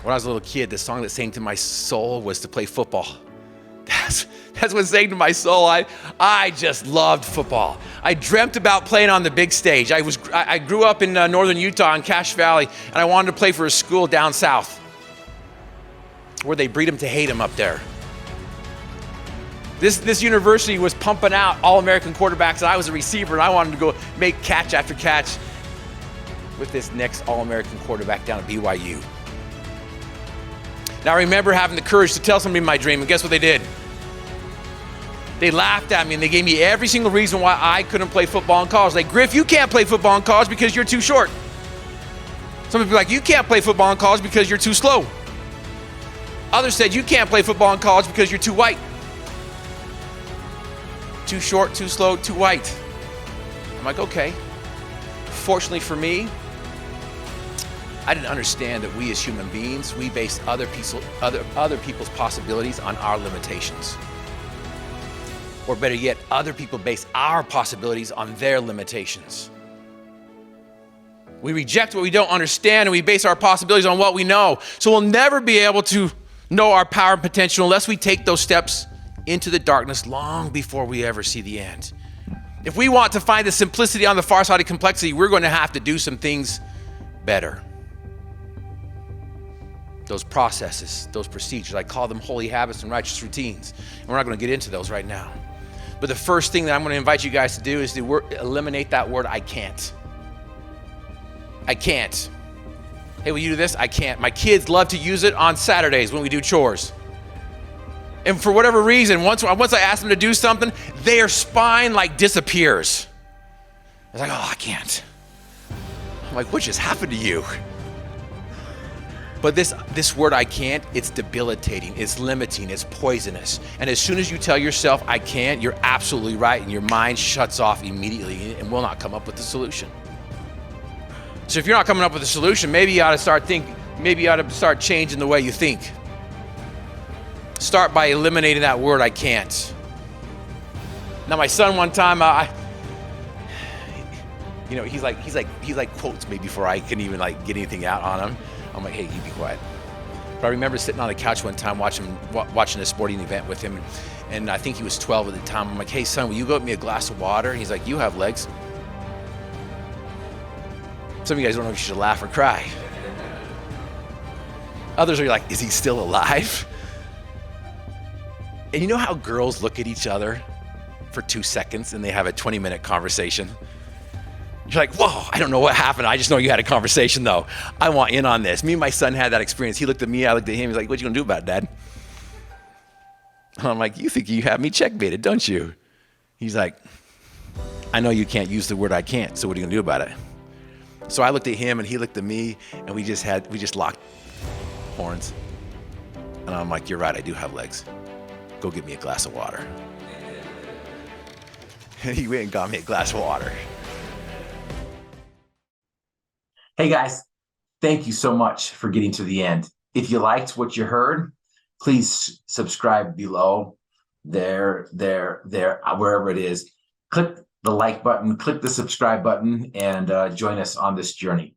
When I was a little kid, the song that sang to my soul was to play football. That's what sang to my soul. I just loved football. I dreamt about playing on the big stage. I grew up in northern Utah in Cache Valley, and I wanted to play for a school down south where they breed them to hate them up there. This university was pumping out All-American quarterbacks, and I was a receiver, and I wanted to go make catch after catch with this next All-American quarterback down at BYU. Now I remember having the courage to tell somebody my dream, and guess what they did? They laughed at me, and they gave me every single reason why I couldn't play football in college. Like, Griff, you can't play football in college because you're too short. Some people are like, you can't play football in college because you're too slow. Others said, you can't play football in college because you're too white. Too short, too slow, too white. I'm like, okay. Fortunately for me, I didn't understand that we as human beings, we base other people's possibilities on our limitations. Or better yet, other people base our possibilities on their limitations. We reject what we don't understand, and we base our possibilities on what we know. So we'll never be able to know our power and potential unless we take those steps into the darkness long before we ever see the end. If we want to find the simplicity on the far side of complexity, we're going to have to do some things better. Those processes, those procedures, I call them holy habits and righteous routines. And we're not going to get into those right now. But the first thing that I'm going to invite you guys to do is to eliminate that word, I can't. I can't. Hey, will you do this? I can't. My kids love to use it on Saturdays when we do chores. And for whatever reason, once I ask them to do something, their spine like disappears. It's like, oh, I can't. I'm like, what just happened to you? But this word, I can't, it's debilitating, it's limiting, it's poisonous. And as soon as you tell yourself, I can't, you're absolutely right, and your mind shuts off immediately and will not come up with the solution. So if you're not coming up with a solution, maybe you ought to start changing the way you think. Start by eliminating that word, I can't. Now my son one time, he's like quotes me before I can even like get anything out on him. I'm like, hey, you be quiet. But I remember sitting on the couch one time watching a sporting event with him, and I think he was 12 at the time. I'm like, hey son, will you go get me a glass of water? And he's like, you have legs. Some of you guys don't know if you should laugh or cry. Others are like, is he still alive? And you know how girls look at each other for 2 seconds and they have a 20-minute conversation? You're like, whoa, I don't know what happened. I just know you had a conversation though. I want in on this. Me and my son had that experience. He looked at me, I looked at him. He's like, what you gonna do about it, Dad? And I'm like, you think you have me checkmated, don't you? He's like, I know you can't use the word I can't, so what are you gonna do about it? So I looked at him and he looked at me, and we just locked horns. And I'm like, you're right, I do have legs. Go get me a glass of water. And he went and got me a glass of water. Hey guys, thank you so much for getting to the end. If you liked what you heard, please subscribe below, there, wherever it is. Click the like button, click the subscribe button, and join us on this journey.